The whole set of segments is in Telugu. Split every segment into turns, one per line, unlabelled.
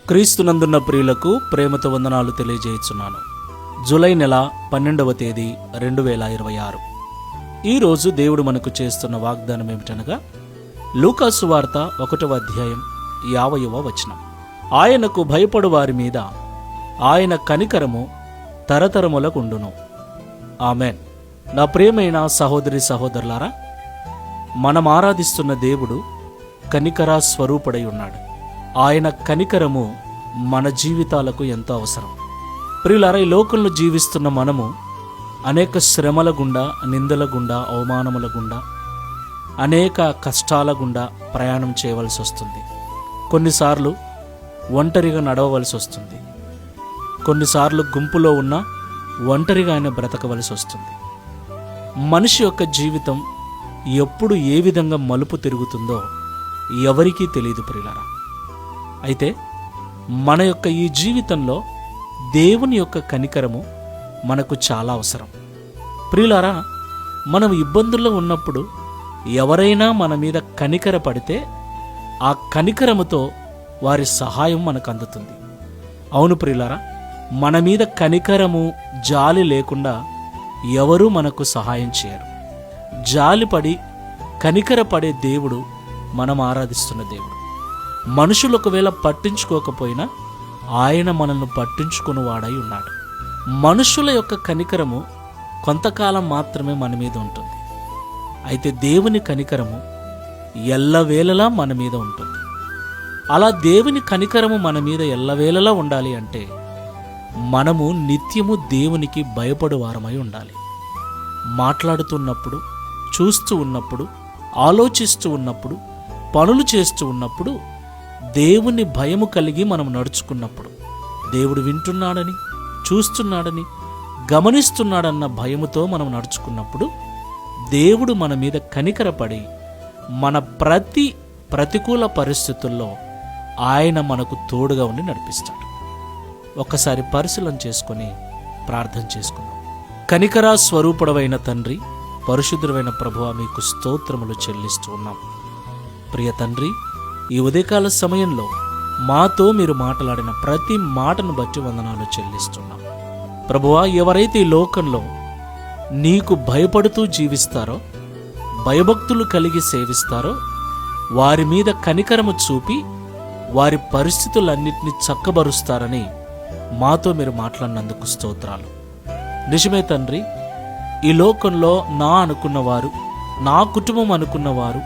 క్రీస్తునందున్న ప్రియులకు ప్రేమతో వందనాలు తెలియజేయుచున్నాను. జూలై నెల 12వ తేదీ 2026. ఈరోజు దేవుడు మనకు చేస్తున్న వాగ్దానం ఏమిటనగా, లూకాసు వార్త 1వ అధ్యాయం 50వ వచనం. ఆయనకు భయపడు వారి మీద ఆయన కనికరము తరతరములకుండును. ఆమెన్. నా ప్రియమైన సహోదరి సహోదరులారా, మనం ఆరాధిస్తున్న దేవుడు కనికర స్వరూపుడై ఉన్నాడు. ఆయన కనికరము మన జీవితాలకు ఎంతో అవసరం. ప్రియులారా, ఈ లోకంలో జీవిస్తున్న మనము అనేక శ్రమల గుండా, నిందల గుండా, అవమానముల గుండా, అనేక కష్టాల గుండా ప్రయాణం చేయవలసి వస్తుంది. కొన్నిసార్లు ఒంటరిగా నడవవలసి వస్తుంది. కొన్నిసార్లు గుంపులో ఉన్న ఒంటరిగా ఆయన బ్రతకవలసి వస్తుంది. మనిషి యొక్క జీవితం ఎప్పుడు ఏ విధంగా మలుపు తిరుగుతుందో ఎవరికీ తెలియదు ప్రియులారా. అయితే మన యొక్క ఈ జీవితంలో దేవుని యొక్క కనికరము మనకు చాలా అవసరం. ప్రియులారా, మనం ఇబ్బందుల్లో ఉన్నప్పుడు ఎవరైనా మన మీద కనికర పడితే ఆ కనికరముతో వారి సహాయం మనకు అందుతుంది. అవును ప్రియులారా, మన మీద కనికరము, జాలి లేకుండా ఎవరూ మనకు సహాయం చేయరు. జాలిపడి కనికరపడే దేవుడు మనం ఆరాధిస్తున్న దేవుడు. మనుషులు ఒకవేళ పట్టించుకోకపోయినా ఆయన మనల్ని పట్టించుకుని వాడై ఉన్నాడు. మనుషుల యొక్క కనికరము కొంతకాలం మాత్రమే మన మీద ఉంటుంది. అయితే దేవుని కనికరము ఎల్లవేళలా మన మీద ఉంటుంది. అలా దేవుని కనికరము మన మీద ఎల్లవేళలా ఉండాలి అంటే మనము నిత్యము దేవునికి భయపడు వారమై ఉండాలి. మాట్లాడుతున్నప్పుడు, చూస్తూ ఉన్నప్పుడు, ఆలోచిస్తూ ఉన్నప్పుడు, పనులు చేస్తూ ఉన్నప్పుడు దేవుని భయము కలిగి మనం నడుచుకున్నప్పుడు, దేవుడు వింటున్నాడని, చూస్తున్నాడని, గమనిస్తున్నాడన్న భయముతో మనం నడుచుకున్నప్పుడు దేవుడు మన మీద కనికరపడి మన ప్రతికూల పరిస్థితుల్లో ఆయన మనకు తోడుగా ఉండి నడిపిస్తాడు. ఒక్కసారి పరిశీలన చేసుకొని ప్రార్థన చేసుకుందాం. కనికరా స్వరూపుడవైన తండ్రి, పరిశుద్ధుడైన ప్రభువా, మీకు స్తోత్రములు చెల్లిస్తూ ఉన్నాం. ప్రియ తండ్రి, ఈ ఉదయకాల సమయంలో మాతో మీరు మాట్లాడిన ప్రతి మాటను బట్టి వందనాలు చెల్లిస్తున్నాం. ప్రభువా, ఎవరైతే ఈ లోకంలో నీకు భయపడుతూ జీవిస్తారో, భయభక్తులు కలిగి సేవిస్తారో, వారి మీద కనికరము చూపి వారి పరిస్థితులన్నింటినీ చక్కబరుస్తారని మాతో మీరు మాట్లాడినందుకు స్తోత్రాలు. నిజమే తండ్రి, ఈ లోకంలో నా అనుకున్నవారు, నా కుటుంబం అనుకున్నవారు,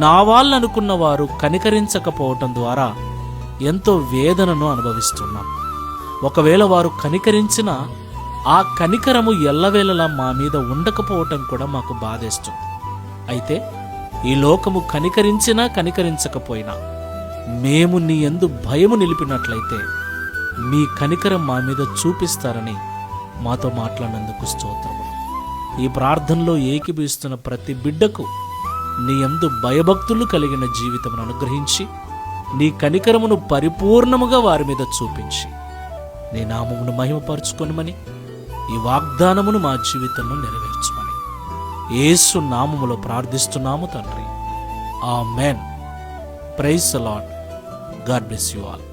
నా వాళ్ళు అనుకున్నవారు కనికరించకపోవటం ద్వారా ఎంతో వేదనను అనుభవిస్తున్నాం. ఒకవేళ వారు కనికరించినా ఆ కనికరము ఎల్లవేళలా మా మీద ఉండకపోవటం కూడా మాకు బాధేస్తుంది. అయితే ఈ లోకము కనికరించినా కనికరించకపోయినా మేము నీ యందు భయము నిలిపినట్లయితే మీ కనికరం మా మీద చూపిస్తారని మాతో మాట్లాడినందుకు స్తోత్రములు. ఈ ప్రార్థనలో ఏకీభవిస్తున్న ప్రతి బిడ్డకు నీ యందు భయభక్తులు కలిగిన జీవితమును అనుగ్రహించి, నీ కనికరమును పరిపూర్ణముగా వారి మీద చూపించి, నీ నామమును మహిమపరచుకొనుమని, ఈ వాగ్దానమును మా జీవితంలో నెరవేర్చమని యేసు నామములో ప్రార్థిస్తున్నాము తండ్రి. Amen. Praise the Lord. God bless you all.